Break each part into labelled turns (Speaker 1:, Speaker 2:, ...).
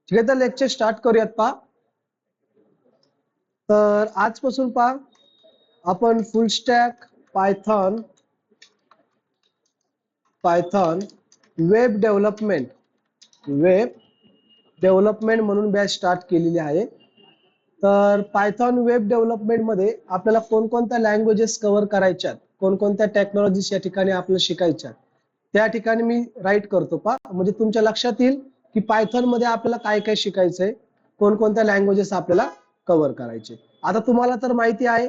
Speaker 1: ठीक आहे, तर लेक्चर स्टार्ट करूयात पहा. तर आजपासून पहा आपण फुल स्टॅक पायथॉन वेब डेव्हलपमेंट म्हणून बॅच स्टार्ट केलेली आहे. तर पायथॉन वेब डेव्हलपमेंट मध्ये आपल्याला कोणकोणत्या लँग्वेजेस कव्हर करायच्या, कोणकोणत्या टेक्नॉलॉजीज या ठिकाणी आपल्याला शिकायच्या, त्या ठिकाणी मी राईट करतो पहा. म्हणजे तुमच्या लक्षात येईल की पायथॉन मध्ये आपल्याला काय काय शिकायचंय, कोणकोणत्या लँग्वेजेस आपल्याला कव्हर करायचे. आता तुम्हाला तर माहिती आहे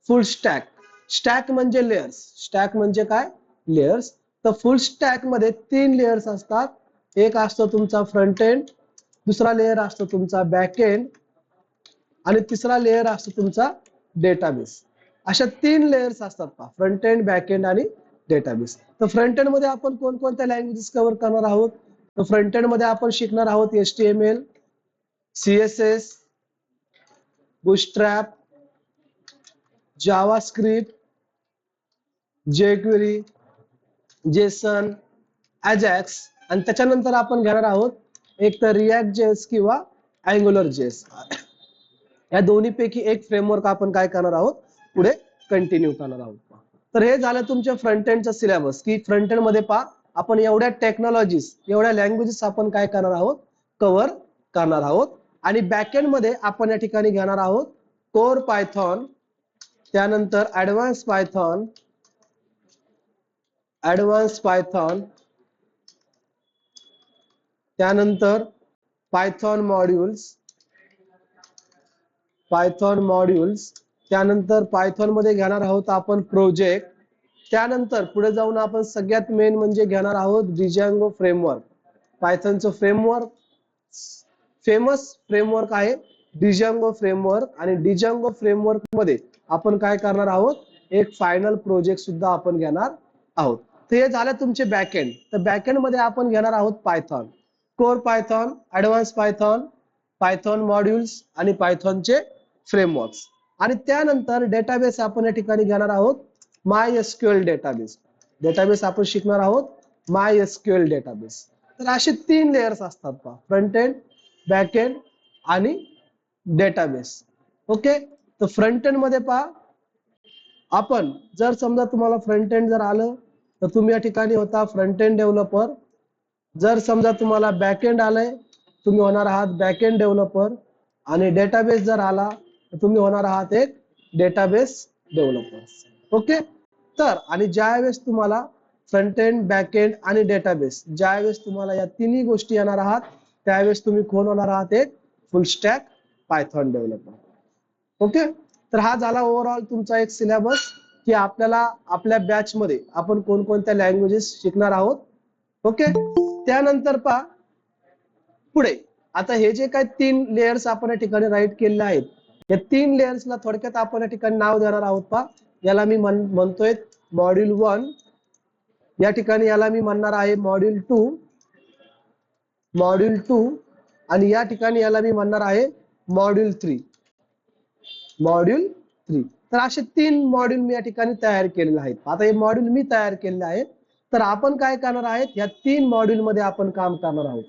Speaker 1: फुल स्टॅक म्हणजे लेयर्स. स्टॅक म्हणजे काय? लेयर्स. तर फुल स्टॅक मध्ये 3 लेयर्स असतात. एक असतो तुमचा फ्रंट एंड, दुसरा लेयर असतो तुमचा बॅक एंड आणि तिसरा लेयर असतो तुमचा डेटाबेस. अशा 3 लेयर्स असतात पहा, फ्रंट एंड, बॅक एंड आणि डेटाबेस. तर फ्रंट एंड मध्ये आपण कोणकोणत्या लँग्वेजेस कव्हर करणार आहोत? तर फ्रंट एंड मध्ये आपण शिकणार आहोत HTML, CSS, Bootstrap, JavaScript, jQuery, JSON, Ajax आणि त्याच्यानंतर आपण घेणार आहोत एक तर React.js किंवा AngularJS. या दोन्ही पैकी एक फ्रेमवर्क आपण काय करणार आहोत, पुढे कंटिन्यू करणार आहोत. तर हे झालं तुमच्या फ्रंट एंडचा सिलेबस, की फ्रंट एंड मध्ये पहा आपण एवढ्या टेक्नॉलॉजीज, एवढ्या लँग्वेजेस आपण काय करणार आहोत, कव्हर करणार आहोत. आणि बॅक एंड मध्ये आपण या ठिकाणी घेणार आहोत कोर पायथॉन, त्यानंतर ऍडव्हान्स पायथॉन, त्यानंतर पायथॉन मॉड्यूल्स, त्यानंतर पायथॉन मध्ये घेणार आहोत आपण प्रोजेक्ट. त्यानंतर पुढे जाऊन आपण सगळ्यात मेन म्हणजे घेणार आहोत डिजांगो फ्रेमवर्क. पायथॉनचं फेमस फ्रेमवर्क आहे डिजांगो फ्रेमवर्क. आणि डिजांगो फ्रेमवर्क मध्ये आपण काय करणार आहोत, एक फायनल प्रोजेक्ट सुद्धा आपण घेणार आहोत. तर हे झालं तुमचे बॅकएंड. तर बॅकएंड मध्ये आपण घेणार आहोत Python, core Python, advance Python, Python modules आणि पायथॉनचे फ्रेमवर्क्स. आणि त्यानंतर डेटाबेस आपण या ठिकाणी घेणार आहोत MySQL डेटाबेस आपण शिकणार आहोत MySQL डेटाबेस. तर असे 3 लेयर्स असतात पहा, फ्रंट एंड, बॅक एंड आणि डेटाबेस. ओके. तर फ्रंट एंड मध्ये पहा आपण जर समजा तुम्हाला फ्रंट एंड जर आलं तर तुम्ही या ठिकाणी होता फ्रंट एंड डेव्हलपर. जर समजा तुम्हाला बॅक एंड आलंय तुम्ही होणार आहात बॅक एंड डेव्हलपर. आणि डेटाबेस जर आला तर तुम्ही होणार आहात एक डेटाबेस डेव्हलपर. ओके. तर आणि ज्यावेळेस तुम्हाला फ्रंट एंड, बॅक एंड आणि डेटाबेस ज्यावेळेस तुम्हाला या तिन्ही गोष्टी येणार आहात त्यावेळेस तुम्ही कोण होणार आहात, एक फुल स्टॅक पायथॉन डेव्हलपर. ओके. तर हा झाला ओव्हरऑल तुमचा एक सिलेबस, की आपल्याला आपल्या बॅच मध्ये आपण कोणकोणत्या लँग्वेजेस शिकणार आहोत. ओके. त्यानंतर पहा पुढे आता हे जे काही 3 लेयर्स आपण या ठिकाणी राईट केलेले आहेत, या 3 लेयर्सला थोडक्यात आपण या ठिकाणी नाव देणार आहोत पहा. याला मी म्हणतोय मॉड्यूल 1, या ठिकाणी याला मी म्हणणार आहे मॉड्यूल 2 आणि या ठिकाणी याला मी म्हणणार आहे मॉड्यूल 3. तर असे 3 मॉड्यूल मी या ठिकाणी तयार केलेले आहेत. आता हे मॉड्यूल मी तयार केलेले आहेत. तर आपण काय करणार आहेत, या 3 मॉड्यूल मध्ये आपण काम करणार आहोत.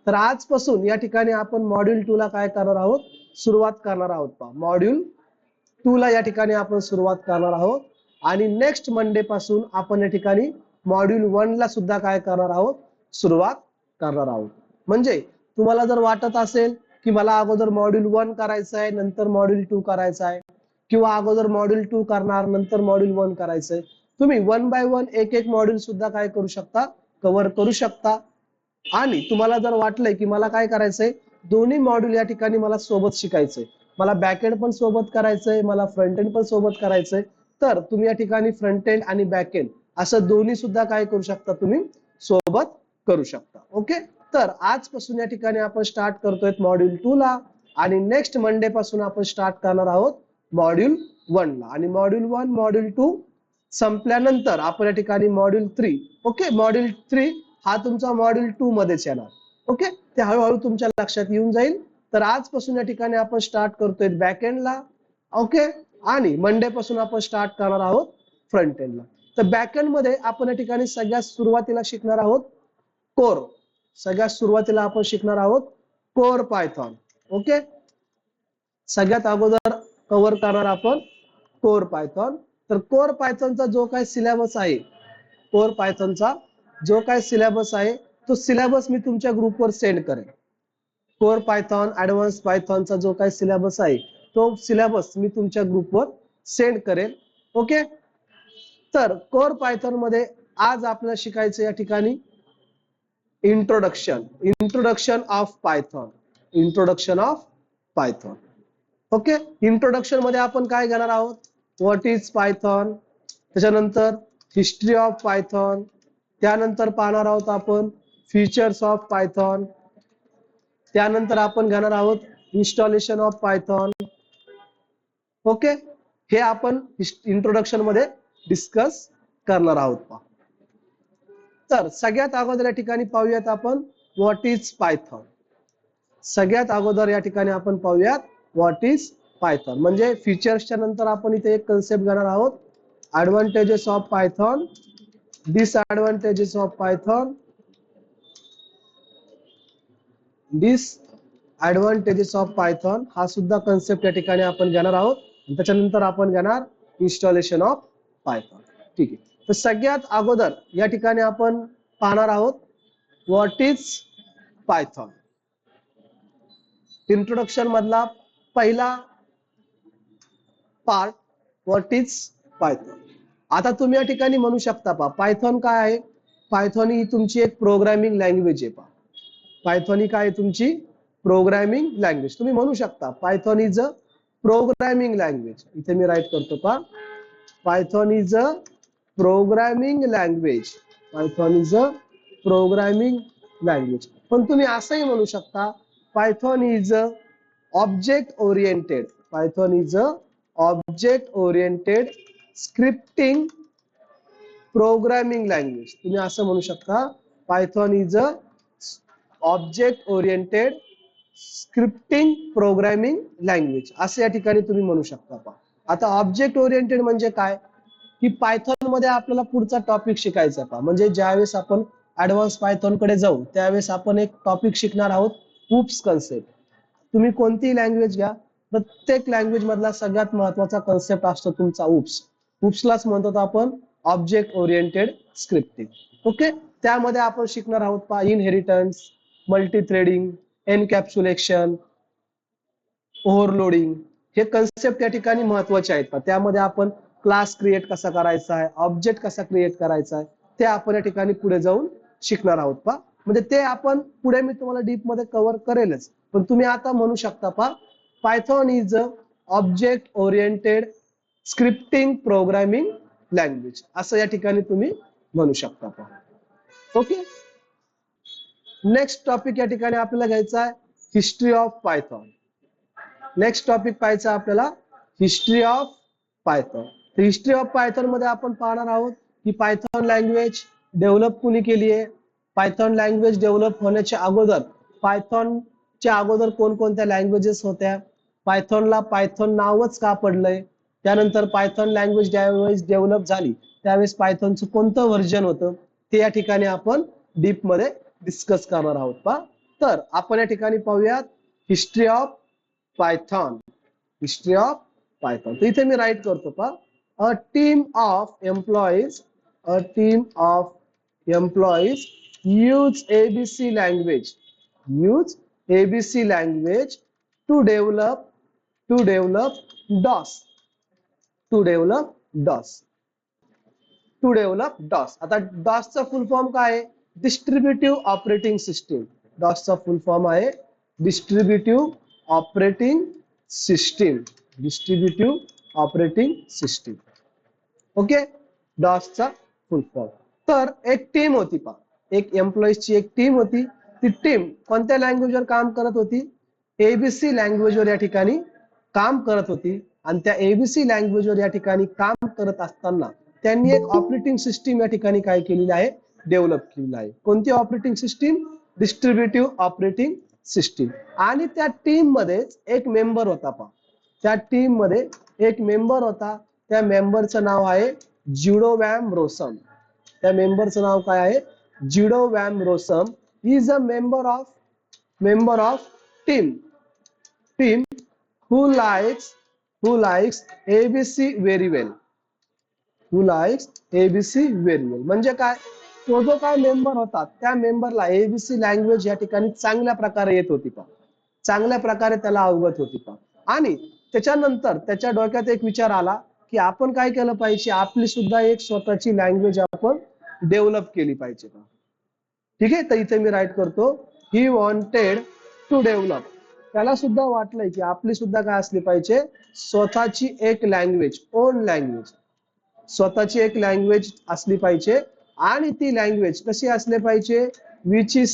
Speaker 1: तर आजपासून या ठिकाणी आपण मॉड्यूल 2 ला काय करणार आहोत, सुरुवात करणार आहोत पहा. मॉड्यूल 2 ला या ठिकाणी आपण सुरुवात करणार आहोत. आणि नेक्स्ट मंडे पासून आपण या ठिकाणी मॉड्यूल 1 ला सुद्धा काय करणार आहोत, सुरुवात करणार आहोत. म्हणजे तुम्हाला जर वाटत असेल की मला अगोदर मॉड्यूल 1 करायचं आहे नंतर मॉड्यूल 2 करायचं आहे, किंवा अगोदर मॉड्यूल 2 करणार नंतर मॉड्यूल 1 करायचंय, तुम्ही 1 बाय 1 एक मॉड्यूल सुद्धा काय करू शकता, कव्हर करू शकता. आणि तुम्हाला जर वाटलंय की मला काय करायचंय, दोन्ही मॉड्यूल या ठिकाणी मला सोबत शिकायचंय, मला बॅक एंड पण सोबत करायचंय, मला फ्रंट एंड पण सोबत करायचंय, तर तुम्ही या ठिकाणी फ्रंट एंड आणि बॅक एंड असं दोन्ही सुद्धा काय करू शकता, तुम्ही सोबत करू शकता. ओके. तर आजपासून या ठिकाणी आपण स्टार्ट करतोय मॉड्यूल 2 ला आणि नेक्स्ट मंडे पासून आपण स्टार्ट करणार आहोत मॉड्यूल 1 ला. आणि मॉड्यूल 1, मॉड्यूल 2 संपल्यानंतर आपण या ठिकाणी मॉड्यूल 3. ओके. मॉड्यूल 3 हा तुमचा मॉड्यूल 2 मध्येच येणार. ओके. ते हळूहळू तुमच्या लक्षात येऊन जाईल. तर आजपासून या ठिकाणी आपण स्टार्ट करतोय बॅक एंड ला. ओके. आणि मंडे पासून आपण स्टार्ट करणार आहोत फ्रंट एंड ला. तर बॅकएंड मध्ये आपण या ठिकाणी सगळ्यात सुरुवातीला शिकणार आहोत कोर. सगळ्यात सुरुवातीला आपण शिकणार आहोत कोर पायथॉन. ओके, सगळ्यात अगोदर कव्हर करणार आपण कोर पायथॉन. तर कोर पायथॉनचा जो काही सिलेबस आहे, कोर पायथॉनचा जो काही सिलेबस आहे तो सिलेबस मी तुमच्या ग्रुपवर सेंड करेन. कोर पायथॉन ऍडव्हान्स पायथॉनचा जो काही सिलेबस आहे तो सिलेबस मी तुमच्या ग्रुपवर सेंड करेन. ओके, तर कोर पायथॉन मध्ये आज आपल्याला शिकायचं या ठिकाणी introduction of Python. Introduction of Python. Okay, introduction मध्ये आपण काय घेणार आहोत, व्हॉट इज पायथॉन, त्याच्यानंतर हिस्ट्री ऑफ पायथॉन, त्यानंतर पाहणार आहोत आपण फीचर्स ऑफ पायथॉन, त्यानंतर आपण घेणार आहोत इन्स्टॉलेशन ऑफ पायथॉन. ओके, हे आपण इंट्रोडक्शन मध्ये डिस्कस करणार आहोत. तर सगळ्यात अगोदर या ठिकाणी पाहूयात आपण व्हॉट इज पायथॉन. सगळ्यात अगोदर या ठिकाणी आपण पाहूयात व्हॉट इज पायथॉन. म्हणजे फीचर्सच्या नंतर आपण इथे एक कन्सेप्ट घेणार आहोत, advantages of Python, disadvantages of Python, disadvantages of Python हा सुद्धा कन्सेप्ट या ठिकाणी आपण घेणार आहोत. त्याच्यानंतर आपण घेणार इन्स्टॉलेशन ऑफ पायथॉन. ठीक आहे, तर सगळ्यात अगोदर या ठिकाणी आपण पाहणार आहोत व्हॉट इज पायथॉन. इंट्रोडक्शन मधला पहिला पार्ट व्हॉट इज पायथॉन. आता तुम्ही या ठिकाणी म्हणू शकता पहा पायथॉन काय आहे. पायथॉन ही तुमची एक प्रोग्रामिंग लँग्वेज आहे. पहा पायथॉन ही काय आहे, तुमची प्रोग्रामिंग लँग्वेज. तुम्ही म्हणू शकता Python is a programming language. इथे मी राईट करतो पहा, Python is a programming language. Python is a programming language. पण तुम्ही असंही म्हणू शकता Python is a object oriented. Python is a object oriented scripting programming language. तुम्ही असं म्हणू शकता Python is a object oriented scripting programming language असं या ठिकाणी तुम्ही म्हणू शकता. पहा आता ऑब्जेक्ट ओरिएंटेड म्हणजे काय, की पायथॉन मध्ये आपल्याला पुढचा टॉपिक शिकायचा. पहा म्हणजे ज्यावेळेस आपण ऍडव्हान्स पायथॉन कडे जाऊ त्यावेळेस आपण एक टॉपिक शिकणार आहोत, उप्स कन्सेप्ट. तुम्ही कोणतीही लँग्वेज घ्या, प्रत्येक लँग्वेज मधला सगळ्यात महत्वाचा कन्सेप्ट असतो तुमचा उप्स. उप्सलाच म्हणतो आपण ऑब्जेक्ट ओरिएंटेड स्क्रिप्टिंग. ओके, त्यामध्ये आपण शिकणार आहोत पहा inheritance, multi threading, encapsulation, overloading. हे कन्सेप्ट या ठिकाणी महत्वाचे आहेत. त्यामध्ये आपण क्लास क्रिएट कसा करायचा आहे, ऑब्जेक्ट कसा क्रिएट करायचा आहे, ते आपण या ठिकाणी पुढे जाऊन शिकणार आहोत. पहा म्हणजे ते आपण पुढे मी तुम्हाला डीप मध्ये कव्हर करेलच. पण तुम्ही आता म्हणू शकता पहा Python is a object oriented scripting programming language असं या ठिकाणी तुम्ही म्हणू शकता. पहा ओके, नेक्स्ट टॉपिक या ठिकाणी आपल्याला घ्यायचा आहे history of Python. Next topic पाहायचा आपल्याला history of Python. History of Python मध्ये आपण पाहणार आहोत की पायथॉन लँग्वेज डेव्हलप कुणी केली आहे, पायथॉन लँग्वेज डेव्हलप होण्याच्या अगोदर पायथॉनच्या अगोदर कोणकोणत्या लँग्वेजेस होत्या, पायथॉनला पायथॉन नावच का पडलंय, त्यानंतर पायथॉन लँग्वेज ज्यावेळेस डेव्हलप झाली त्यावेळेस पायथॉनचं कोणतं व्हर्जन होतं ते या ठिकाणी आपण डीप मध्ये डिस्कस करणार आहोत. पहा तर आपण या ठिकाणी पाहूयात history of Python. History of Python. तर इथे मी राईट करतो पहा a team of employees use ABC language to develop DOS. आता DOS चा फुल फॉर्म काय आहे, डिस्ट्रीब्युटिव्ह ऑपरेटिंग सिस्टीम. DOS चा फुल फॉर्म आहे distributive operating system. Okay, DOS चा फुल फॉर्म. तर एक टीम होती पहा, एक एम्प्लॉईजची एक टीम होती. ती टीम कोणत्या लँग्वेजवर काम करत होती, एबीसी लँग्वेजवर या ठिकाणी काम करत होती. आणि त्या एबीसी लँग्वेजवर या ठिकाणी काम करत असताना त्यांनी एक ऑपरेटिंग सिस्टीम या ठिकाणी काय केलेली आहे, डेव्हलप केलेली आहे. कोणती operating system, distributive operating system. आणि त्या टीम मध्ये एक मेंबर होता पहा, त्या टीम मध्ये एक मेंबर होता, त्या मेंबरचं नाव आहे जुडो वॅम रोसम. त्या मेंबरचं नाव काय आहे? Guido van Rossum is a member of team who likes ABC very well. Who likes ABC very well. म्हणजे काय? तो जो काय मेंबर होता त्या मेंबरला ABC लँग्वेज या ठिकाणी चांगल्या प्रकारे येत होती का? चांगल्या प्रकारे त्याला अवगत होती का? आणि त्याच्यानंतर त्याच्या डोक्यात एक विचार आला की आपण काय केलं पाहिजे, आपली सुद्धा एक स्वतःची लँग्वेज आपण डेव्हलप केली पाहिजे का? ठीक आहे, तर इथे मी राईट करतो, ही वॉन्टेड टू डेव्हलप. त्याला सुद्धा वाटलंय की आपली सुद्धा काय असली पाहिजे, स्वतःची एक लँग्वेज, ओन लँग्वेज, स्वतःची एक लँग्वेज असली पाहिजे. आणि ती लँग्वेज कशी असली पाहिजे? Which is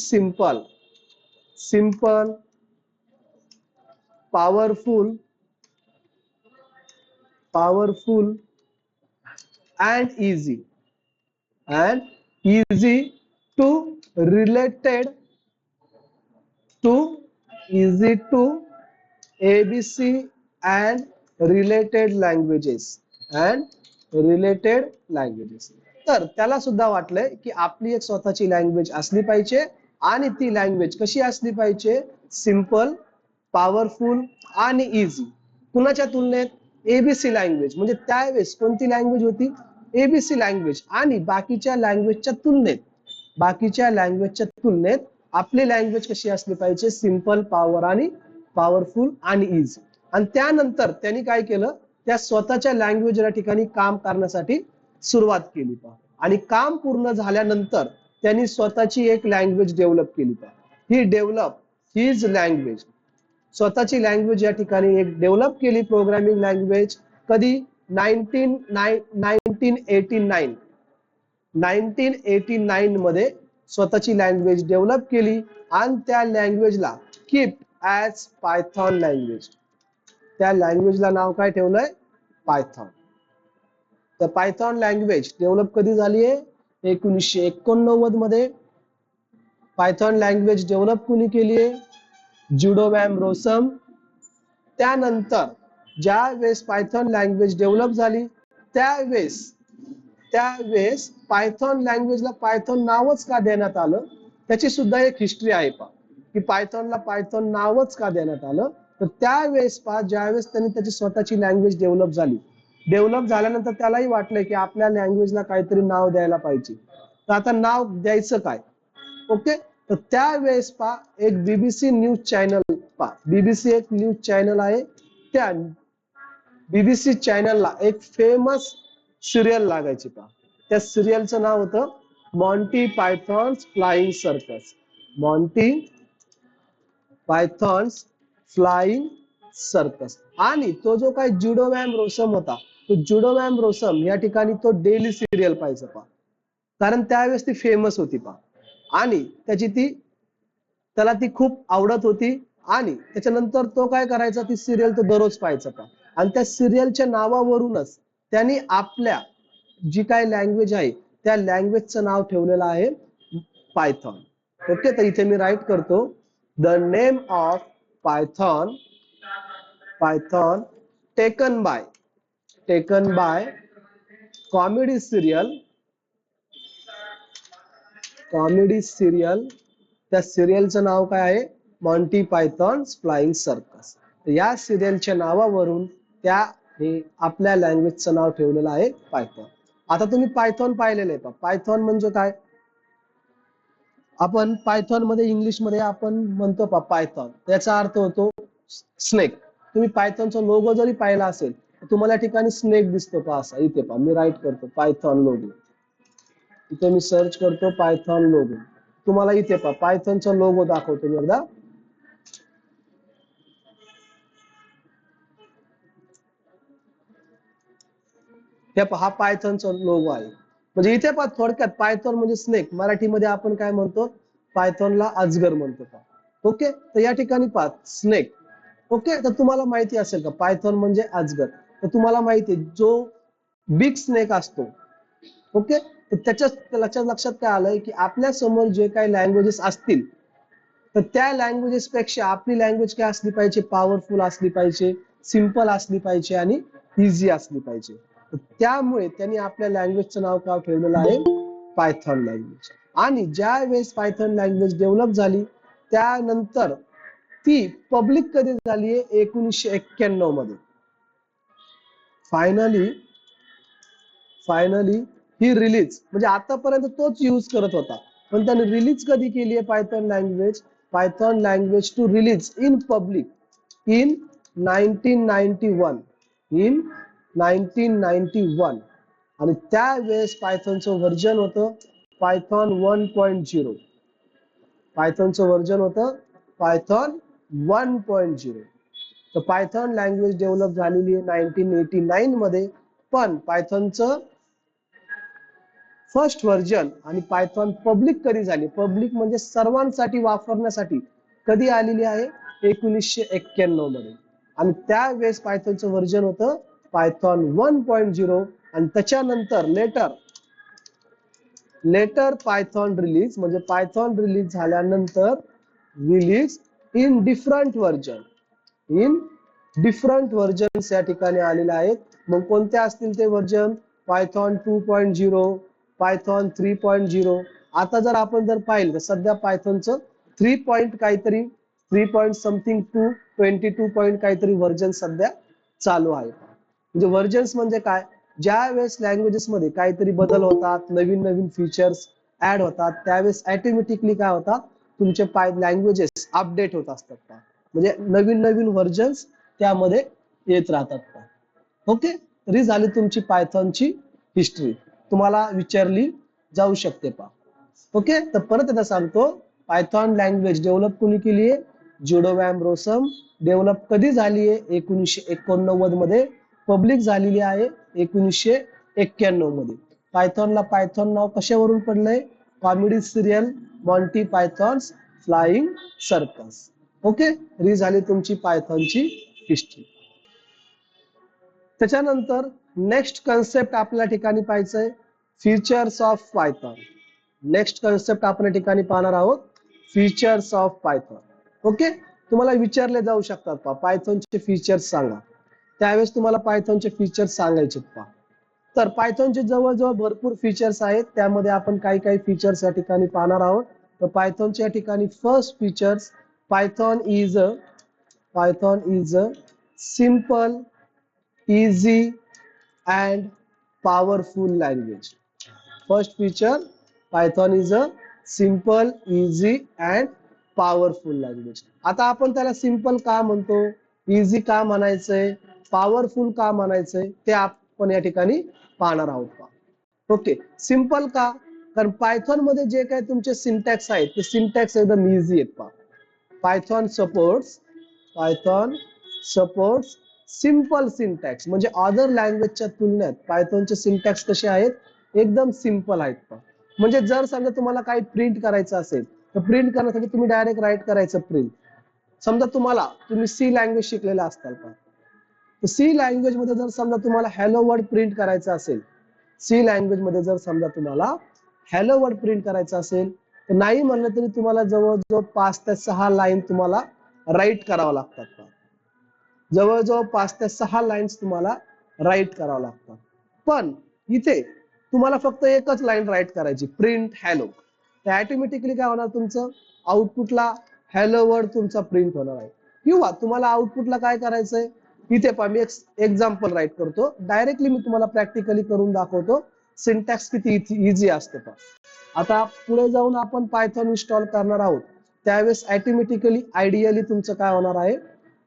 Speaker 1: simple powerful and easy to related to easy to ABC and related languages. तर त्याला सुद्धा वाटलंय की आपली एक स्वतःची लँग्वेज असली पाहिजे आणि ती लँग्वेज कशी असली पाहिजे? सिंपल, पॉवरफुल आणि इझी. कुणाच्या तुलनेत? ABC language. म्हणजे त्यावेळेस कोणती लँग्वेज होती? ABC language. आणि बाकीच्या लँग्वेजच्या तुलनेत आपली लँग्वेज कशी असली पाहिजे? सिंपल, पॉवरफुल आणि इझी. आणि त्यानंतर त्यांनी काय केलं? त्या स्वतःच्या लँग्वेज या ठिकाणी काम करण्यासाठी सुरुवात केली. आणि काम पूर्ण झाल्यानंतर त्यांनी स्वतःची एक लँग्वेज डेव्हलप केली. ही डेव्हलप हिज लँग्वेज, स्वतःची लँग्वेज या ठिकाणी एक डेव्हलप केली, प्रोग्रामिंग लँग्वेज. कधी? 1989 मध्ये स्वतःची लँग्वेज डेव्हलप केली आणि त्या लँग्वेजला कीप ॲज पायथॉन लँग्वेज. त्या लँग्वेजला नाव काय ठेवलंय? पायथॉन. तर पायथॉन लँग्वेज डेव्हलप कधी झाली आहे? 1989 मध्ये. पायथॉन लँग्वेज डेव्हलप कोणी केली आहे? Guido van Rossum. त्यानंतर ज्या वेळेस पायथॉन लँग्वेज डेव्हलप झाली त्यावेळेस पायथॉन लँग्वेजला पायथॉन नावच का देण्यात आलं? त्याची सुद्धा एक हिस्ट्री आहे की पायथॉनला पायथॉन नावच का देण्यात आलं. तर त्यावेळेस ज्यावेळेस त्यांनी त्याची स्वतःची लँग्वेज डेव्हलप झाल्यानंतर त्यालाही वाटलंय की आपल्या लँग्वेजला काहीतरी नाव द्यायला पाहिजे. तर आता नाव द्यायचं काय? ओके, तर त्यावेळेस एक बीबीसी न्यूज चॅनल बीबीसी एक न्यूज चॅनल आहे. त्या बीबीसी चॅनलला एक फेमस सिरियल लागायची. त्या सिरियलचं नाव होतं Monty Python's Flying Circus. Monty Python's Flying Circus. आणि तो जो काही जुडो वॅम रोसम होता, तो जुडो वॅम रोसम या ठिकाणी तो डेली सिरियल पाहायचा कारण त्यावेळेस ती फेमस होती आणि त्याला ती खूप आवडत होती. आणि त्याच्यानंतर तो काय करायचा? ती सिरियल तो दररोज पाहायचा आणि त्या सिरियलच्या नावावरूनच त्यांनी आपल्या जी काय लँग्वेज आहे त्या लँग्वेजचं नाव ठेवलेलं आहे पायथॉन. ओके, तर इथे मी राईट करतो, the name of Python taken by comedy serial. त्या सिरियलचं नाव काय आहे? Monty Python's Flying Circus. या सिरियलच्या नावावरून त्या आपल्या लँग्वेजचं नाव ठेवलेलं आहे पायथॉन. आता तुम्ही पायथॉन पाहिलेलं आहे पायथॉन म्हणजे काय? आपण पायथॉन मध्ये इंग्लिश मध्ये आपण म्हणतो पायथॉन, याचा अर्थ होतो स्नेक. तुम्ही पायथॉनचा लोगो जरी पाहिला असेल तर तुम्हाला या ठिकाणी स्नेक दिसतो असा. इथे मी राईट करतो पायथॉन लोगो. इथे मी सर्च करतो पायथॉन लोगो. तुम्हाला इथे पायथॉनचा लोगो दाखवतो मी एकदा. हा पायथॉनचा लोगो आहे. म्हणजे इथे थोडक्यात पायथॉन म्हणजे स्नेक. मराठीमध्ये आपण काय म्हणतो? पायथॉनला अजगर म्हणतो. ओके, तर या ठिकाणी स्नेक. ओके, तर तुम्हाला माहिती असेल का पायथॉन म्हणजे अजगर? तर तुम्हाला माहिती आहे जो बिग स्नेक असतो. ओके, तर त्याच्या लक्षात काय आलंय की आपल्या समोर जे काही लँग्वेजेस असतील तर त्या लँग्वेजेस पेक्षा आपली लँग्वेज काय असली पाहिजे? पॉवरफुल असली पाहिजे, सिंपल असली पाहिजे आणि इझी असली पाहिजे. त्यामुळे त्यांनी आपल्या लँग्वेजचं नाव काय ठेवलेलं आहे, पायथॉन लँग्वेज. आणि ज्या वेळेस पायथॉन लँग्वेज डेव्हलप झाली त्यानंतर ती पब्लिक कधी झाली आहे, 1991 मध्ये. फायनली ही रिलीज, म्हणजे आतापर्यंत तोच यूज करत होता, पण त्याने रिलीज कधी केली आहे Python language to release in public in 1991. In 1991. आणि त्यावेळेस पायथॉनचं व्हर्जन होतं पायथॉन 1.0. पायथॉनचं व्हर्जन होतं पायथॉन 1.0. तर पायथॉन लँग्वेज डेव्हलप झालेली आहे 1989 मध्ये. पण पायथॉनचं फर्स्ट व्हर्जन आणि पायथॉन पब्लिक कधी झाली, पब्लिक म्हणजे सर्वांसाठी वापरण्यासाठी कधी आलेली आहे, 1991 मध्ये. आणि त्यावेळेस पायथॉनचं व्हर्जन होतं पायथॉन 1.0. आणि त्याच्यानंतर लेटर पायथॉन रिलीज, म्हणजे पायथॉन रिलीज झाल्यानंतर रिलीज इन डिफरंट व्हर्जन्स या ठिकाणी आलेले आहेत. मग कोणते असतील ते व्हर्जन, पायथॉन 2.0, पायथॉन 3.0. आता जर आपण पाहिलं तर सध्या पायथॉनचं 3 समथिंग टू 22 पॉईंट काहीतरी व्हर्जन सध्या चालू आहे. म्हणजे व्हर्जन्स म्हणजे काय, ज्या वेळेस लँग्वेजेस मध्ये काहीतरी बदल होतात, नवीन फीचर्स ऍड होतात, त्यावेळेस ऑटोमॅटिकली काय होतात, तुमचे लँग्वेजेस अपडेट होत असतात का, म्हणजे नवीन व्हर्जन्स त्यामध्ये येत राहतात का. ओके, तरी झाली तुमची पायथॉनची हिस्ट्री, तुम्हाला विचारली जाऊ शकते पा. ओके, तर परत एकदा सांगतो, पायथॉन लँग्वेज डेव्हलप कोणी केली आहे, जुडो वॅन रोसम. डेव्हलप कधी झाली आहे, 1989 मध्ये. पब्लिक झालेली आहे 1991 मध्ये. पायथॉनला पायथॉन नाव कशावरून पडलंय, comedy serial Monty Python's Flying Circus. Okay, ही झाली तुमची पायथॉनची हिस्ट्री. त्याच्यानंतर नेक्स्ट कन्सेप्ट आपल्या ठिकाणी पाहायचंय, features of Python. Next concept आपण ठिकाणी पाहणार आहोत, फीचर्स ऑफ पायथॉन. ओके, तुम्हाला विचारले जाऊ शकतात पा, पायथॉनचे फीचर्स सांगा. त्यावेळेस तुम्हाला पायथॉनचे फीचर्स सांगायचे पा. तर पायथॉनचे जवळजवळ भरपूर फीचर्स आहेत, त्यामध्ये आपण काही फीचर्स या ठिकाणी पाहणार आहोत. तर पायथॉनच्या या ठिकाणी first features, Python is a simple, easy and powerful language. First feature, Python is a simple, easy and powerful language. आता आपण त्याला सिंपल का म्हणतो, इझी का म्हणायचंय, पॉवरफुल का म्हणायचंय, ते आपण या ठिकाणी पाहणार आहोत. ओके, सिंपल का, कारण पायथॉन मध्ये जे काही तुमचे सिंटॅक्स आहेत ते सिंटॅक्स एकदम इझी आहेत पा. पायथॉन सपोर्ट्स सिंपल सिंटॅक्स, म्हणजे अदर लँग्वेजच्या तुलनेत पायथॉनचे सिंटॅक्स कसे आहेत, एकदम सिंपल आहेत पा. म्हणजे जर समजा तुम्हाला काही प्रिंट करायचं असेल तर प्रिंट करण्यासाठी तुम्ही डायरेक्ट राईट करायचं प्रिंट. समजा तुम्ही सी लँग्वेज शिकलेला असताल का, तर सी लँग्वेज मध्ये जर समजा तुम्हाला हॅलो वर्ड प्रिंट करायचं असेल, सी लँग्वेज मध्ये जर समजा तुम्हाला हॅलो वर्ड प्रिंट करायचं असेल, तर नाही म्हणलं तरी तुम्हाला जवळजवळ 5 ते 6 लाईन तुम्हाला राईट करावं लागतात. जवळजवळ 5 ते 6 लाईन्स तुम्हाला राईट करावं लागतात. पण इथे तुम्हाला फक्त एकच लाईन राईट करायची, प्रिंट हॅलो. तर ऑटोमॅटिकली काय होणार, तुमचं आउटपुटला हॅलो वर्ड तुमचा प्रिंट होणार आहे. किंवा तुम्हाला आउटपुटला काय करायचंय, इथे पहा मी एक्झाम्पल राईट करतो, डायरेक्टली मी तुम्हाला प्रॅक्टिकली करून दाखवतो सिंटॅक्स किती इझी असते पहा. आता पुढे जाऊन आपण पायथॉन इन्स्टॉल करणार आहोत, त्यावेळेस ऑटोमॅटिकली आयडियली तुमचं काय होणार आहे,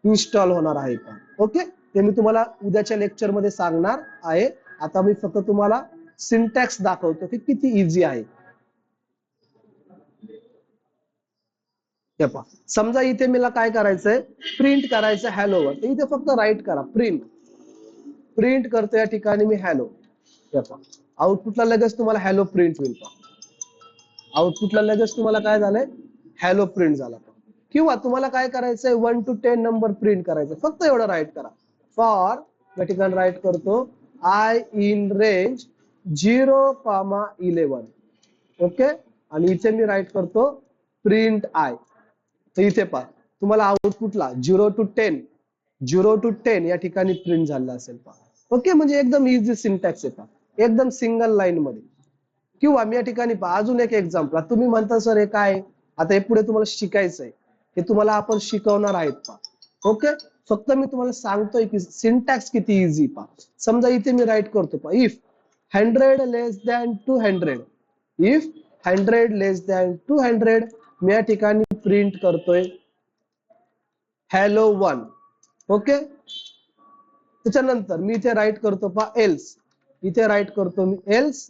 Speaker 1: इन्स्टॉल होणार आहे का. ओके, ते मी तुम्हाला उद्याच्या लेक्चर मध्ये सांगणार आहे. आता मी फक्त तुम्हाला सिंटॅक्स दाखवतो की किती इझी आहे. समजा इथे मला काय करायचंय, प्रिंट करायचं हॅलो वर, इथे फक्त राईट करा प्रिंट करतो या ठिकाणी मी हॅलो. आउटपुटला लगेच तुम्हाला हॅलो प्रिंट होईल. आउटपुटला लगेच तुम्हाला काय झालंय, हॅलो प्रिंट झाला. किंवा तुम्हाला काय करायचंय, 1 to 10 नंबर प्रिंट करायचं, फक्त एवढं राईट करा. फॉर या ठिकाणी राईट करतो, आय इन रेंज 0,11. ओके, आणि इथे मी राईट करतो प्रिंट आय. तर इथे पहा तुम्हाला आउटपुटला 0 to 10 या ठिकाणी प्रिंट झालेला असेल पहा. ओके, म्हणजे एकदम इझी सिंटॅक्स आहे, एकदम सिंगल लाईन मध्ये. किंवा मी या ठिकाणी अजून एक एक्झाम्पल, तुम्ही म्हणता सर हे काय, आता हे पुढे तुम्हाला शिकायचंय, हे तुम्हाला आपण शिकवणार आहेत पा. ओके, फक्त मी तुम्हाला सांगतोय की सिंटॅक्स किती इझी पा. समजा इथे मी राईट करतो पा, if 100 less than 200, if 100 less than 200, मी या ठिकाणी प्रिंट करतोय हॅलो 1. ओके, त्याच्यानंतर मी इथे राईट करतो पा एल्स, इथे राईट करतो मी एल्स,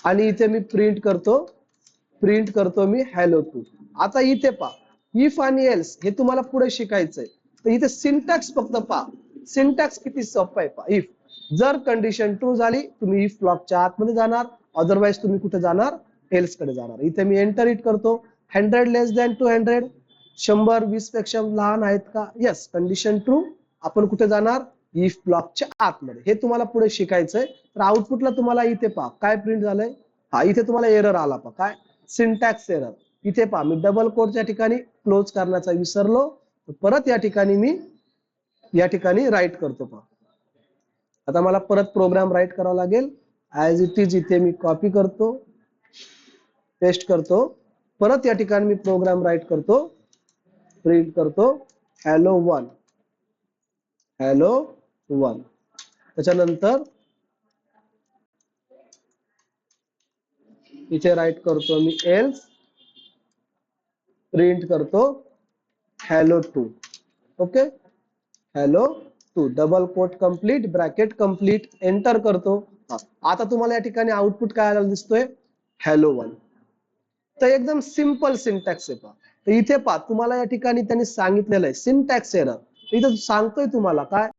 Speaker 1: आणि इथे मी प्रिंट करतो मी हॅलो 2. आता इथे पा इफ आणि एल्स हे तुम्हाला पुढे शिकायचंय, तर इथे सिंटॅक्स फक्त पा, सिंटॅक्स किती सोपं आहे पा. इफ जर कंडिशन ट्रू झाली तुम्ही इफ ब्लॉकच्या आतमध्ये जाणार, अदरवाइज तुम्ही कुठे जाणार, एल्स कडे जाणार. इथे मी एंटर इट करतो, 100 लेस दॅन 200, 100 20 पेक्षा लहान आहेत का, येस, कंडिशन ट्रू, आपण कुठे जाणार, इफ ब्लॉकच्या आतमध्ये. हे तुम्हाला पुढे शिकायचंय. तर आउटपुटला तुम्हाला इथे पहा काय प्रिंट झालंय, हा इथे तुम्हाला एरर आला पहा, काय सिंटॅक्स एरर. इथे पहा मी डबल कोटच्या ठिकाणी क्लोज करण्याचा विसरलो, परत या ठिकाणी मी या ठिकाणी राईट करतो पहा. आता मला परत प्रोग्राम राईट करावा लागेल, ऍज इट इज इथे मी कॉपी करतो, पेस्ट करतो, परत या ठिकाणी मी प्रोग्राम राईट करतो, प्रिंट करतो हॅलो 1, हॅलो 1. त्याच्यानंतर इथे राईट करतो मी एल्स, प्रिंट करतो hello 2. Okay, hello 2, double quote complete, bracket complete, enter करतो. आता तुम्हाला या ठिकाणी आउटपुट काय आलेला दिसतोय, हॅलो 1. तर एकदम सिंपल सिंटॅक्स आहे पहा. तर इथे पहा तुम्हाला या ठिकाणी त्यांनी सांगितलेलं आहे सिंटॅक्स एरर, इथे सांगतोय तुम्हाला काय,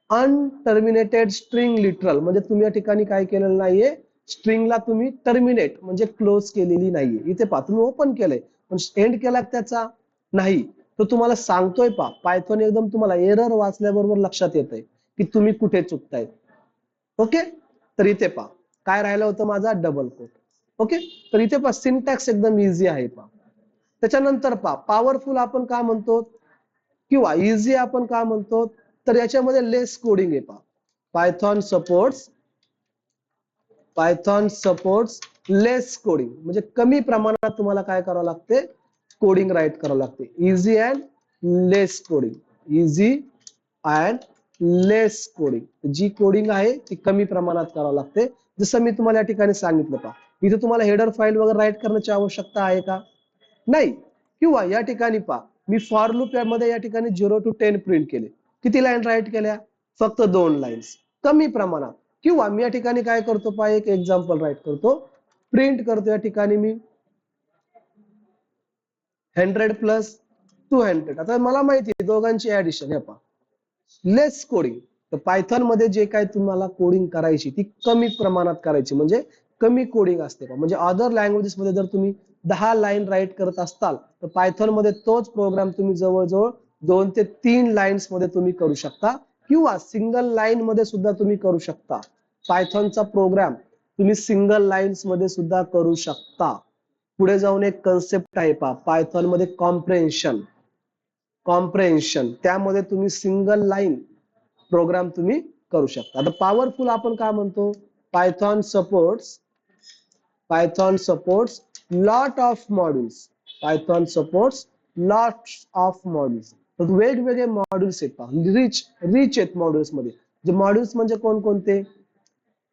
Speaker 1: अनटर्मिनेटेड स्ट्रिंग लिटरल, म्हणजे तुम्ही या ठिकाणी काय केलेलं नाहीये, स्ट्रिंगला तुम्ही टर्मिनेट म्हणजे क्लोज केलेली नाहीये. इथे पहा तुम्ही ओपन केलंय पण एंड केला त्याचा नाही, तो तुम्हाला सांगतोय पहा. पायथॉन एकदम तुम्हाला एरर वाचल्याबरोबर लक्षात येतंय की तुम्ही कुठे चुकताय. ओके, तर इथे पहा काय राहिलं होतं माझा, डबल कोट. ओके, तर इथे पहा सिंटॅक्स एकदम इझी आहे पहा. त्याच्यानंतर पहा पॉवरफुल आपण का म्हणतो किंवा इझी आपण का म्हणतो, तर याच्यामध्ये लेस कोडिंग आहे पहा. पायथॉन सपोर्ट्स लेस कोडिंग, म्हणजे कमी प्रमाणात तुम्हाला काय करावं लागते, कोडिंग राईट करावं लागते. Easy and less coding, easy and less coding, जी कोडिंग आहे ती कमी प्रमाणात करावं लागते. जसं मी तुम्हाला या ठिकाणी सांगितलं पहा, इथे तुम्हाला हेडर फाईल वगैरे राईट करण्याची आवश्यकता आहे का, नाही. किंवा या ठिकाणी पहा मी फॉर लूप मध्ये या ठिकाणी 0 to 10 प्रिंट केले, किती लाईन राईट केल्या, फक्त 2 लाईन्स, कमी प्रमाणात. किंवा मी या ठिकाणी काय करतो पहा, एक एक्झाम्पल राईट करतो, प्रिंट करतो या ठिकाणी मी 100 प्लस 200. आता मला माहिती आहे दोघांची ऍडिशन, हे पहा लेस कोडिंग. तर पायथॉन मध्ये जे काय तुम्हाला कोडिंग करायची ती कमी प्रमाणात करायची, म्हणजे कमी कोडिंग असते. म्हणजे अदर लँग्वेजेस मध्ये जर तुम्ही 10 लाईन राईट करत असताल, तर पायथॉन मध्ये तोच प्रोग्राम तुम्ही जवळजवळ 2 ते 3 लाईन्स मध्ये तुम्ही करू शकता, किंवा सिंगल लाईन मध्ये सुद्धा तुम्ही करू शकता. पायथॉनचा प्रोग्राम तुम्ही सिंगल लाईन्स मध्ये सुद्धा करू शकता. पुढे जाऊन एक कन्सेप्ट आहे पहा पायथॉन मध्ये, कॉम्प्रेन्शन. त्यामध्ये तुम्ही सिंगल लाईन प्रोग्राम तुम्ही करू शकता. आता पॉवरफुल आपण काय म्हणतो, Python supports lot of modules, Python supports lot of modules. वेगवेगळे मॉड्यूल्स आहेत, रिच आहेत मॉड्यूल्स मध्ये. जे मॉड्यूल्स म्हणजे कोणकोणते,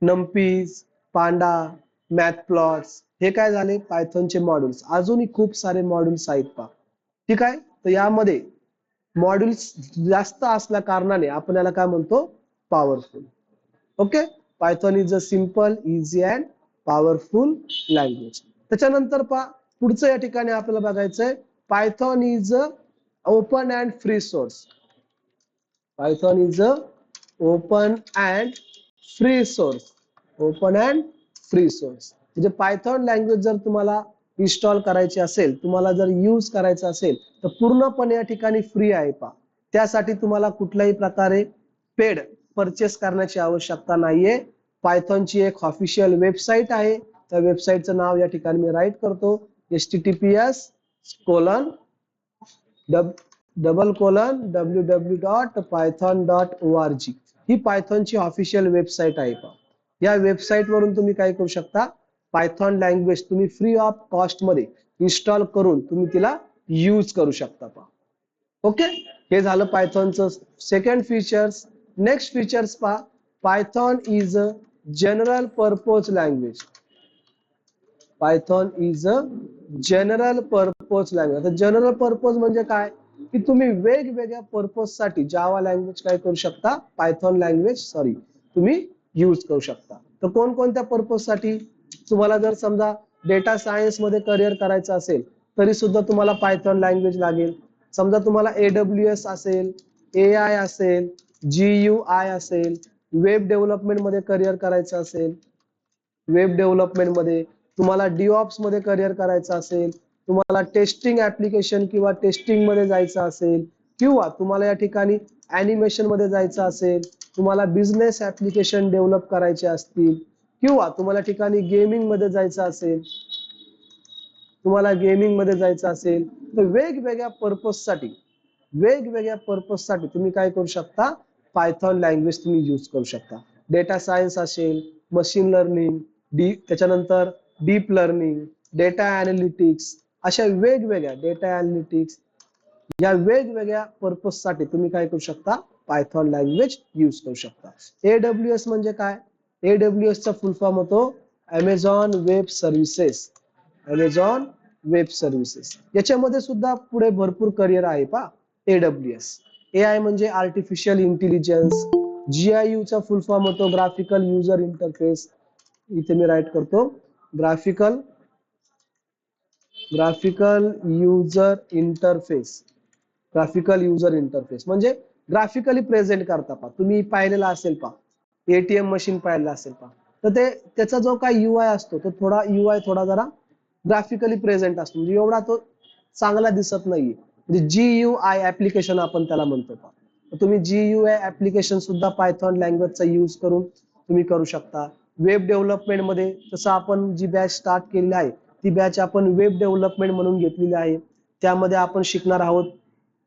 Speaker 1: नम्पीज, पांडा, मॅथ प्लॉट्स, हे काय झाले पायथॉनचे मॉड्यूल्स. अजूनही खूप सारे मॉड्यूल्स आहेत पहा, ठीक आहे. तर यामध्ये मॉड्यूल्स जास्त असल्या कारणाने आपण याला काय म्हणतो, powerful. Okay, Python is a simple, easy and powerful language. त्याच्यानंतर पहा पुढचं या ठिकाणी आपल्याला बघायचंय, Python is a open and free source. Python is a open and free source, open and free source. म्हणजे पायथॉन लँग्वेज जर तुम्हाला इन्स्टॉल करायची असेल, तुम्हाला जर यूज करायचं असेल, तर पूर्णपणे या ठिकाणी फ्री आहे पहा. त्यासाठी तुम्हाला कुठल्याही प्रकारे पेड परचेस करण्याची आवश्यकता नाहीये. पायथॉनची एक ऑफिशियल वेबसाईट आहे, त्या वेबसाईटचं नाव या ठिकाणी मी राईट करतो, https://www.python.org. ही पायथॉनची ऑफिशियल वेबसाईट आहे पहा. या वेबसाईट वरून तुम्ही काय करू शकता, पायथॉन लँग्वेज तुम्ही फ्री ऑफ कॉस्ट मध्ये इन्स्टॉल करून तुम्ही तिला यूज करू शकता पहा. ओके, हे झालं पायथॉनचं सेकंड फीचर्स. नेक्स्ट फीचर्स पहा, Python is a general purpose language. Python is a general purpose language. आता जनरल पर्पज म्हणजे काय, की तुम्ही वेगवेगळ्या पर्पज साठी जावा लँग्वेज काय करू शकता, पायथॉन लँग्वेज तुम्ही यूज करू शकता. तर कोणकोणत्या पर्पज साठी, तुम्हाला जर समजा डेटा सायन्स मध्ये करिअर करायचं असेल तरी सुद्धा तुम्हाला पायथॉन लँग्वेज लागेल. समजा तुम्हाला AWS असेल, AI असेल, GUI असेल, वेब डेव्हलपमेंट मध्ये करिअर करायचं असेल, वेब डेव्हलपमेंट मध्ये तुम्हाला DevOps मध्ये करिअर करायचं असेल, तुम्हाला टेस्टिंग ऍप्लिकेशन किंवा टेस्टिंग मध्ये जायचं असेल, किंवा तुम्हाला या ठिकाणी ऍनिमेशन मध्ये जायचं असेल, तुम्हाला बिझनेस ऍप्लिकेशन डेव्हलप करायचे असतील, किंवा तुम्हाला ठिकाणी गेमिंग मध्ये जायचं असेल, तर वेगवेगळ्या पर्पज साठी तुम्ही काय करू शकता, पायथॉन लँग्वेज तुम्ही यूज करू शकता. डेटा सायन्स असेल, मशीन लर्निंग, त्याच्यानंतर डीप लर्निंग, डेटा अनालिटिक्स, अशा या वेगवेगळ्या पर्पज साठी तुम्ही काय करू शकता, पायथॉन लँग्वेज यूज करू शकता. AWS म्हणजे काय, AWS चा फुल फॉर्म होतो अमेझॉन वेब सर्व्हिसेस. याच्यामध्ये सुद्धा पुढे भरपूर करिअर आहे पहा. AWS AI म्हणजे आर्टिफिशियल इंटेलिजन्स. GIU चा फुल फॉर्म होतो ग्राफिकल युजर इंटरफेस. इथे मी राईट करतो, ग्राफिकल युजर इंटरफेस म्हणजे ग्राफिकली प्रेझेंट करता पहा. तुम्ही पाहिलेला असेल पहा, ATM मशीन पाहिलेला असेल पहा, तर त्याचा जो काही UI असतो तो थोडा जरा ग्राफिकली प्रेझेंट असतो, म्हणजे एवढा तो चांगला दिसत नाहीये. म्हणजे GUI ऍप्लिकेशन आपण त्याला म्हणतो पहा. तुम्ही GUI ऍप्लिकेशन सुद्धा पायथॉन लँग्वेजचा यूज करून तुम्ही करू शकता. वेब डेव्हलपमेंट मध्ये जसं आपण जी बॅच स्टार्ट केलेली आहे ती बॅच आपण वेब डेव्हलपमेंट म्हणून घेतलेली आहे. त्यामध्ये आपण शिकणार आहोत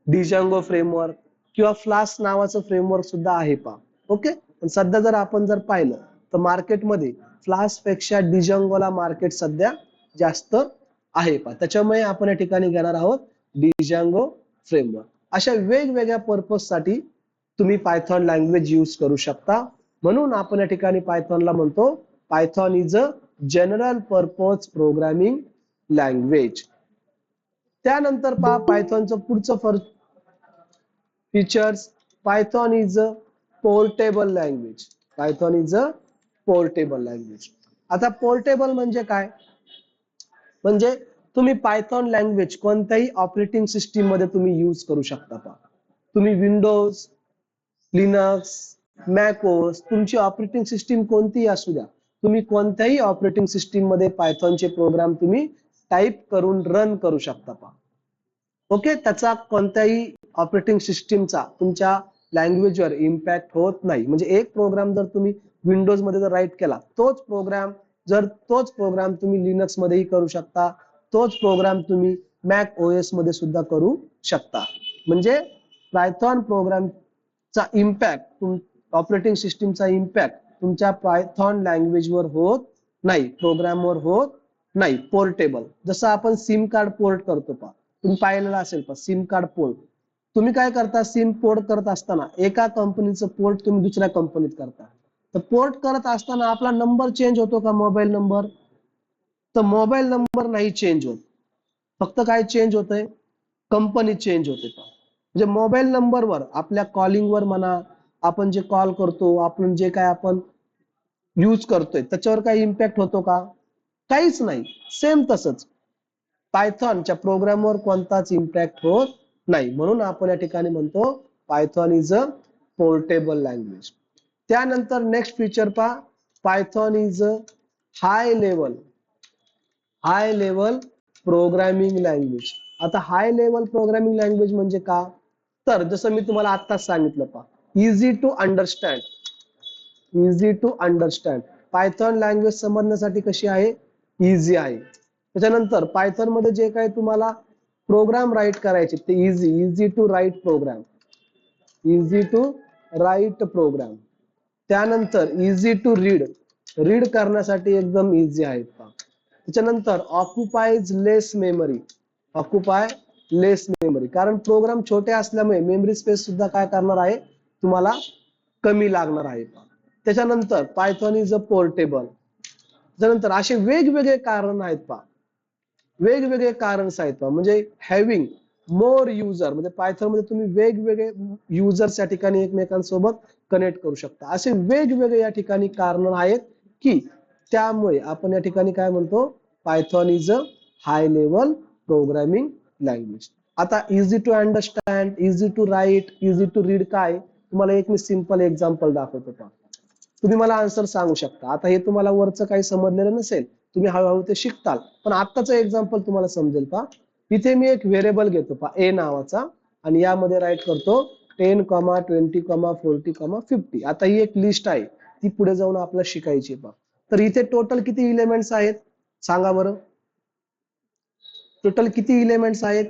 Speaker 1: डिजांगो फ्रेमवर्क किंवा फ्लास्क नावाचं फ्रेमवर्क सुद्धा आहे पहा. ओके, पण सध्या जर आपण पाहिलं तर मार्केटमध्ये फ्लास्क पेक्षा डिजांगोला मार्केट सध्या जास्त आहे पहा. त्याच्यामुळे आपण या ठिकाणी घेणार आहोत डिजांगो फ्रेमवर्क. अशा वेगवेगळ्या पर्पज साठी तुम्ही पायथॉन लँग्वेज यूज करू शकता. म्हणून आपण या ठिकाणी पायथॉनला म्हणतो Python is a general purpose programming language. त्यानंतर पहा पायथॉनचं पुढचं features, Python is a portable language. आता पोर्टेबल म्हणजे काय, म्हणजे तुम्ही पायथॉन लँग्वेज कोणत्याही ऑपरेटिंग सिस्टीम मध्ये तुम्ही यूज करू शकता पहा. तुम्ही विंडोज, लिनक्स, मॅकओएस, तुमची ऑपरेटिंग सिस्टीम कोणतीही असू द्या, तुम्ही कोणत्याही ऑपरेटिंग सिस्टीम मध्ये पायथॉनचे प्रोग्राम तुम्ही टाईप करून रन करू शकता पहा. ओके, त्याचा कोणत्याही ऑपरेटिंग सिस्टीमचा तुमच्या लँग्वेजवर इम्पॅक्ट होत नाही. म्हणजे एक प्रोग्राम जर तुम्ही विंडोज मध्ये जर राईट केला, तोच प्रोग्राम तुम्ही लिनक्स मध्येही करू शकता, तोच प्रोग्राम तुम्ही मॅक ओएस मध्ये सुद्धा करू शकता. म्हणजे पायथॉन प्रोग्रामचा इम्पॅक्ट, ऑपरेटिंग सिस्टीमचा इम्पॅक्ट तुमच्या पायथॉन लँग्वेजवर होत नाही, प्रोग्रामवर होत नाही. पोर्टेबल, जसं आपण सिम कार्ड पोर्ट करतो पहा, तुम्ही पाहिलेलं असेल पहा सिम कार्ड पोर्ट. तुम्ही काय करता, सिम पोर्ट करत असताना एका कंपनीचं पोर्ट तुम्ही दुसऱ्या कंपनीत करता, तर पोर्ट करत असताना आपला नंबर चेंज होतो का, मोबाईल नंबर? तर मोबाईल नंबर नाही चेंज होत, फक्त काय चेंज होतंय, कंपनी चेंज होते. म्हणजे मोबाईल नंबरवर आपल्या कॉलिंगवर म्हणा, आपण जे कॉल करतो, आपण जे काय आपण यूज करतोय त्याच्यावर काही इम्पॅक्ट होतो का? काहीच नाही. सेम तसंच पायथॉनच्या प्रोग्रामवर कोणताच इम्पॅक्ट होत नाही. म्हणून आपण या ठिकाणी म्हणतो Python is a portable language. त्यानंतर नेक्स्ट फीचर पहा, Python is a high level programming language. आता हाय लेवल प्रोग्रामिंग लँग्वेज म्हणजे का, तर जसं मी तुम्हाला आत्ताच सांगितलं पहा, easy to understand. Python language समजण्यासाठी कशी आहे, इझी आहे. त्याच्यानंतर पायथॉन मध्ये जे काही तुम्हाला प्रोग्राम राईट करायचे ते इझी टू राईट प्रोग्राम. त्यानंतर इझी टू रीड, रीड करण्यासाठी एकदम इझी आहे पहा. त्याच्यानंतर ऑक्युपाइज लेस मेमरी, ऑक्युपाय लेस मेमरी, कारण प्रोग्राम छोटे असल्यामुळे मेमरी स्पेस सुद्धा काय करणार आहे तुम्हाला कमी लागणार आहे. त्याच्यानंतर पायथॉन इज अ पोर्टेबल. त्यानंतर असे वेगवेगळे कारण आहेत पहा, वेगवेगळे कारण आहेत पहा. म्हणजे हॅव्हिंग मोर युजर, म्हणजे पायथॉन मध्ये तुम्ही वेगवेगळे युजर्स या ठिकाणी एकमेकांसोबत कनेक्ट करू शकता. असे वेगवेगळे या ठिकाणी कारण आहेत की त्यामुळे आपण या ठिकाणी काय म्हणतो, Python is a high level programming language. आता easy to understand, easy to write, easy to read काय, तुम्हाला एक मी सिंपल एक्झाम्पल दाखवतो पहा. तुम्ही मला आन्सर सांगू शकता. आता हे तुम्हाला वरचं काही समजलेलं नसेल, तुम्ही हळूहळू ते शिकताल, पण आत्ताचं एक्झाम्पल तुम्हाला समजेल पहा. इथे मी एक व्हेरिएबल घेतो पहा ए नावाचा आणि यामध्ये राईट करतो 10, 20, 40, 50. आता ही एक लिस्ट आहे, ती पुढे जाऊन आपल्याला शिकायची पहा. तर इथे टोटल किती इलेमेंट्स आहेत सांगा बरं, टोटल किती इलेमेंट्स आहेत?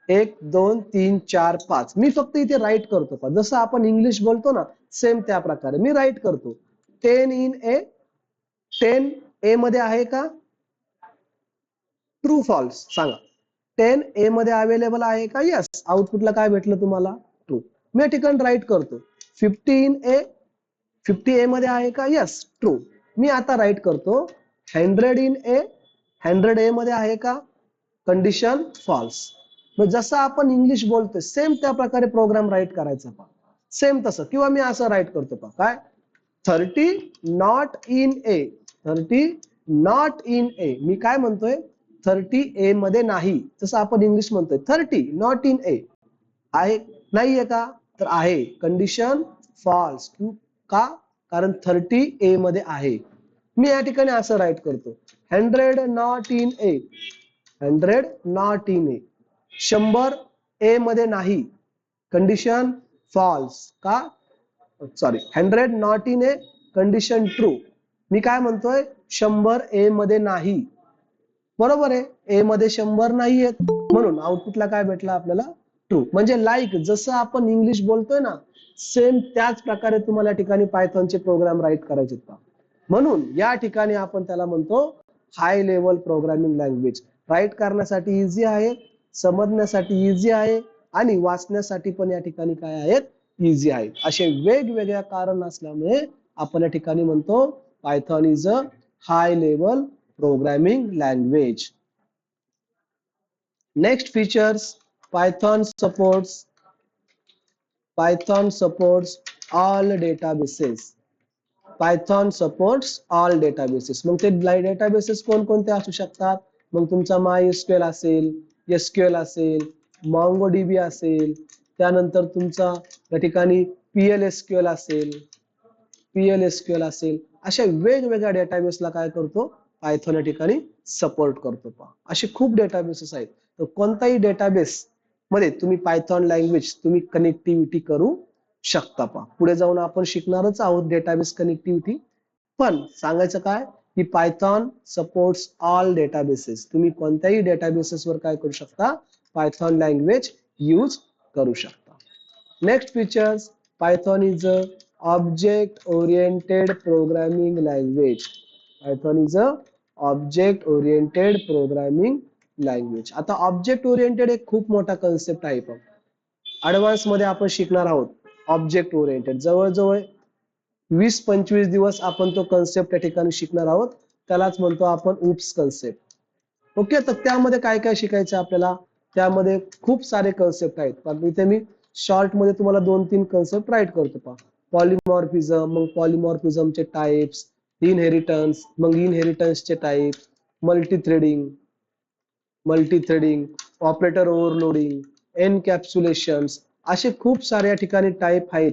Speaker 1: 1, 2, 3, 4, 5. मी फक्त इथे राईट करतो पहा, जसं आपण इंग्लिश बोलतो ना सेम त्या प्रकारे मी राईट करतो. 10 इन ए, 10 ए मध्ये आहे का? ट्रू फॉल्स सांगा. 10 ए मध्ये अवेलेबल आहे का? यस. आउटपुटला काय भेटलं तुम्हाला? ट्रू. मी या ठिकाणी राईट करतो 50 इन ए, 50 ए मध्ये आहे का? Yes, true. मी आता राईट करतो 100 इन ए, 100 ए मध्ये आहे का? Condition false. मग जसं आपण इंग्लिश बोलतोय सेम त्या प्रकारे प्रोग्राम राईट करायचा पहा, सेम तसं. किंवा मी असं राईट करतो पहा, काय 30 not in a, 30 not in a. मी काय म्हणतोय 30 ए मध्ये नाही, जसं आपण इंग्लिश म्हणतोय 30 नॉट इन ए. आहे नाहीये का? तर आहे, कंडिशन फॉल्स. का? कारण 30 ए मध्ये आहे. मी या ठिकाणी असं राईट करतो 100 not in a, 100 not in a. 100 a मध्ये नाही, कंडिशन फॉल्स. का? Sorry, 100 not in a, condition true. मी काय म्हणतोय 100 ए मध्ये नाही, बरोबर आहे, ए मध्ये 100 नाहीयेत, म्हणून आउटपुटला काय भेटलं आपल्याला? ट्रू. म्हणजे लाईक जसं आपण इंग्लिश बोलतोय ना सेम त्याच प्रकारे तुम्हाला या ठिकाणी पायथॉनचे प्रोग्राम राईट करायचे. म्हणून या ठिकाणी आपण त्याला म्हणतो high level programming language. Write करण्यासाठी इझी आहे, समजण्यासाठी इझी आहे आणि वाचण्यासाठी पण या ठिकाणी काय आहेत? इझी आहे. असे वेगवेगळ्या कारण असल्यामुळे आपण या ठिकाणी म्हणतो Python is a high level programming language. Next features, Python supports all databases. Python supports all databases. मग ते डेटाबेसेस कोणकोणते असू शकतात? मग तुमचा MySQL असेल, SQL असेल, MongoDB असेल, त्यानंतर तुमचा या ठिकाणी PLSQL असेल, अशा वेगवेगळ्या डेटाबेसला काय करतो पायथॉन या ठिकाणी सपोर्ट करतो पहा. असे खूप डेटाबेसेस आहेत. तर कोणताही डेटाबेस मध्ये तुम्ही पायथॉन लँग्वेज तुम्ही कनेक्टिव्हिटी करू शकता पहा. पुढे जाऊन आपण शिकणारच आहोत डेटाबेस कनेक्टिव्हिटी. पण सांगायचं काय की पायथॉन सपोर्ट्स ऑल डेटाबेसेस. तुम्ही कोणत्याही डेटाबेसेस वर काय करू शकता? पायथॉन लँग्वेज यूज करू शकता. Next features, Python is a object oriented programming language. Python is a object oriented programming language. आता ऑब्जेक्ट ओरिएंटेड एक खूप मोठा कन्सेप्ट आहे पण ऍडव्हान्स मध्ये आपण शिकणार आहोत ऑब्जेक्ट ओरिएंटेड. जवळजवळ 20-25 दिवस आपण तो कन्सेप्ट या ठिकाणी शिकणार आहोत. त्यालाच म्हणतो आपण UPS कन्सेप्ट. ओके, तर त्यामध्ये काय काय शिकायचं आपल्याला? त्यामध्ये खूप सारे कन्सेप्ट आहेत. पण इथे मी शॉर्ट मध्ये तुम्हाला 2-3 कन्सेप्ट राईट करतो पहा. पॉलिमॉर्फिझम, मग पॉलिमॉर्फिझमचे टाइप्स, इनहेरिटन्स, मग इनहेरिटन्सचे types, multithreading, operator overloading, encapsulation, असे खूप सारे या ठिकाणी टाइप आहेत,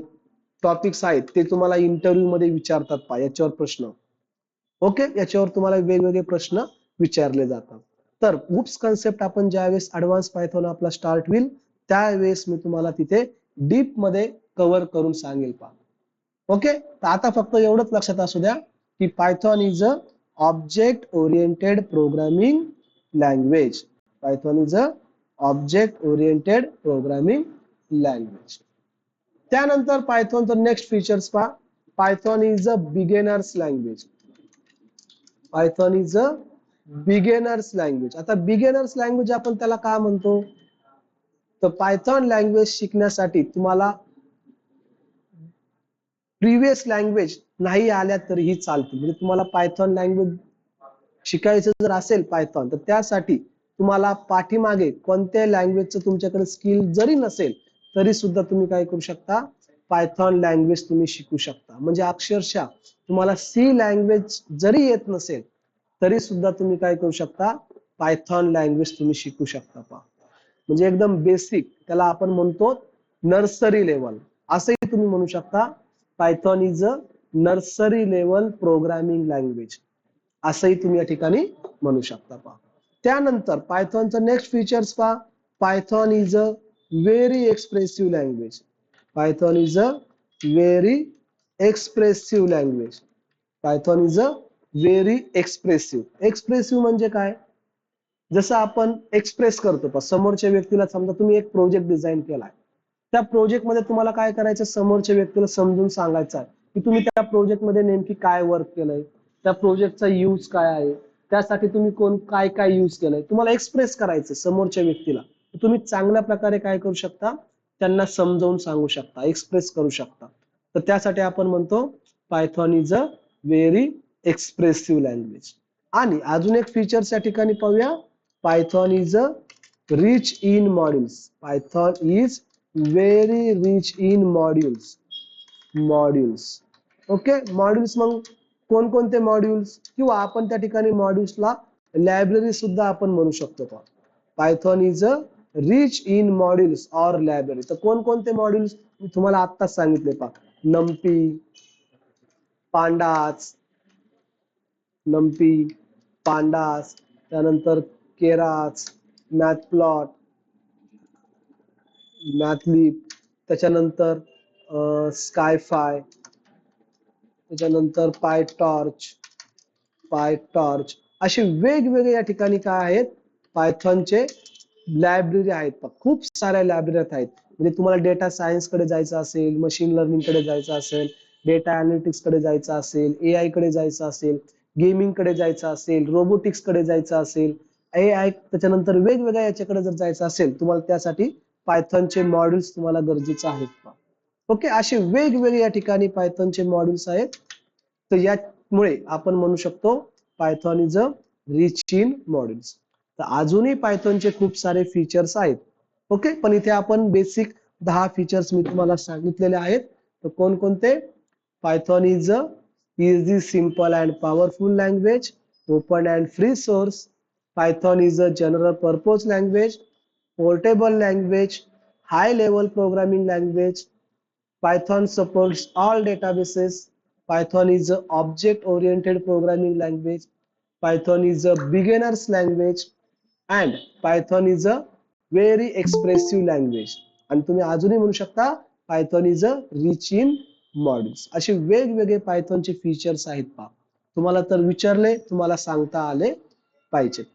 Speaker 1: टॉपिक्स आहेत, ते तुम्हाला इंटरव्ह्यू मध्ये विचारतात पहा. याच्यावर प्रश्न, ओके, याच्यावर तुम्हाला वेगवेगळे प्रश्न विचारले जातात. तर UPS कन्सेप्ट आपण ज्यावेळेस ऍडव्हान्स पायथॉन आपला स्टार्ट होईल त्यावेळेस मी तुम्हाला तिथे डीप मध्ये कव्हर करून सांगेल पहा. ओके, तर आता फक्त एवढंच लक्षात असू द्या की Python is a object oriented programming language. Python is a object oriented programming language. त्यानंतर पायथॉनचं नेक्स्ट फीचर्स पहा. Python is a beginners language. Python is a beginners language. आता बिगिनर्स लँग्वेज आपण त्याला काय म्हणतो, तर पायथॉन लँग्वेज शिकण्यासाठी तुम्हाला प्रिव्हियस लँग्वेज नाही आल्या तरीही चालते. म्हणजे तुम्हाला पायथॉन लँग्वेज शिकायचं जर असेल पायथॉन, तर त्यासाठी तुम्हाला पाठीमागे कोणत्या लँग्वेजचं तुमच्याकडे स्किल जरी नसेल तरी सुद्धा तुम्ही काय करू शकता, पायथॉन लँग्वेज तुम्ही शिकू शकता. म्हणजे अक्षरशः तुम्हाला सी लँग्वेज जरी येत नसेल तरी सुद्धा तुम्ही काय करू शकता, पायथॉन लँग्वेज तुम्ही शिकू शकता. पहा, म्हणजे एकदम बेसिक, त्याला आपण म्हणतो नर्सरी लेवल, असंही तुम्ही म्हणू शकता. Python is a nursery level programming language, असंही तुम्ही या ठिकाणी म्हणू शकता. पहा, त्यानंतर पायथॉनचं नेक्स्ट फीचर्स पहा. Python is a very expressive language. Python is a very expressive language. Python is a very expressive. Expressive म्हणजे काय, जसं आपण एक्सप्रेस करतो. समोरच्या व्यक्तीला, समजा तुम्ही एक प्रोजेक्ट डिझाईन केलाय, त्या प्रोजेक्ट मध्ये तुम्हाला काय करायचं, समोरच्या व्यक्तीला समजून सांगायचं आहे की तुम्ही त्या प्रोजेक्ट मध्ये नेमकी काय वर्क केलंय, त्या प्रोजेक्टचा यूज काय आहे, त्यासाठी तुम्ही काय काय यूज केलंय, तुम्हाला एक्सप्रेस करायचं समोरच्या व्यक्तीला. तुम्ही चांगल्या प्रकारे काय करू शकता, त्यांना समजावून सांगू शकता, एक्सप्रेस करू शकता. तर त्यासाठी आपण म्हणतो Python is a very expressive language. आणि अजून एक फीचर्स या ठिकाणी पाहूया. Python is a rich in modules. Python is very rich in modules. Modules, okay. Modules मग कोणकोणते मॉड्यूल्स, किंवा आपण त्या ठिकाणी मॉड्यूल्सला लायब्ररी सुद्धा आपण म्हणू शकतो. Python is a rich in modules or library. तर कोणकोणते मॉड्यूल्स मी तुम्हाला आत्ताच सांगितले. पहा, नम्पी, पांडास, नम्पी, पांडास, त्यानंतर केरास, मॅथप्लॉट, मॅथलिब, त्याच्यानंतर स्कायफाय, त्याच्यानंतर पायटॉर्च, असे वेगवेगळे या ठिकाणी काय आहेत, पायथॉनचे लायब्ररी आहेत. खूप साऱ्या लायब्ररी आहेत. म्हणजे तुम्हाला डेटा सायन्स कडे जायचं असेल, मशीन लर्निंग कडे जायचं असेल, डेटा अनालिटिक्स कडे जायचं असेल, एआय कडे जायचं असेल, गेमिंग कडे जायचं असेल, रोबोटिक्स कडे जायचं असेल, एआय, त्याच्यानंतर वेगवेगळ्या याच्याकडे जर जायचं असेल तुम्हाला, त्यासाठी पायथॉनचे मॉड्यूल्स तुम्हाला गरजेचं आहेत. ओके, असे वेगवेगळे या ठिकाणी पायथॉनचे मॉड्यूल्स आहेत. तर यामुळे आपण म्हणू शकतो Python is a rich in modules. तर अजूनही पायथॉनचे खूप सारे फीचर्स आहेत. ओके, पण इथे आपण बेसिक 10 फीचर्स मी तुम्हाला सांगितलेले आहेत. तर कोणकोणते, Python is a easy, simple and powerful language, open and free source. Python is a general purpose language, portable language, high level programming language. Python supports all databases. Python is an object oriented programming language. Python is a beginner's language and Python is a very expressive language. आणि तुम्ही अजूनही म्हणू शकता Python is a rich in modules. असे वेगवेगळे पायथॉनचे features आहेत. पहा, तुम्हाला तर विचारले, तुम्हाला सांगता आले पाहिजेत.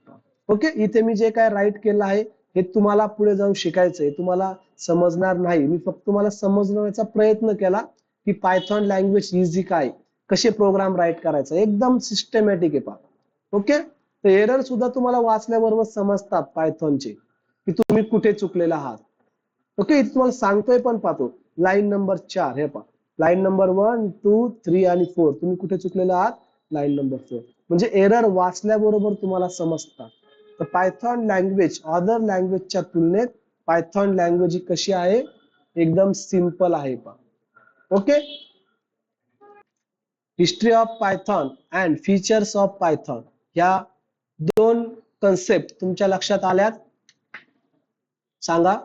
Speaker 1: ओके, इथे मी जे काय राईट केलं आहे हे तुम्हाला पुढे जाऊन शिकायचंय, तुम्हाला समजणार नाही. मी फक्त तुम्हाला समजण्याचा प्रयत्न केला की पायथॉन लँग्वेज इझी काय, कसे प्रोग्राम राईट करायचा, एकदम सिस्टमॅटिक आहे. पहा, ओके. तर एरर सुद्धा तुम्हाला वाचल्याबरोबर समजतात पायथॉनचे की तुम्ही कुठे चुकलेला आहात. ओके, इथे तुम्हाला सांगतोय पण पाहतो. लाईन नंबर 4 हे पहा, लाईन नंबर 1, 2, 3 आणि 4 तुम्ही कुठे चुकलेला आहात, लाईन नंबर 4. म्हणजे एरर वाचल्याबरोबर तुम्हाला समजतात. तर पायथॉन लँग्वेज अदर लँग्वेजच्या तुलनेत पायथॉन लँग्वेज ही कशी आहे, एकदम सिंपल आहे. पहा, okay. History of Python and features of Python, या दोन कन्सेप्ट तुमच्या लक्षात आल्यात, सांगा.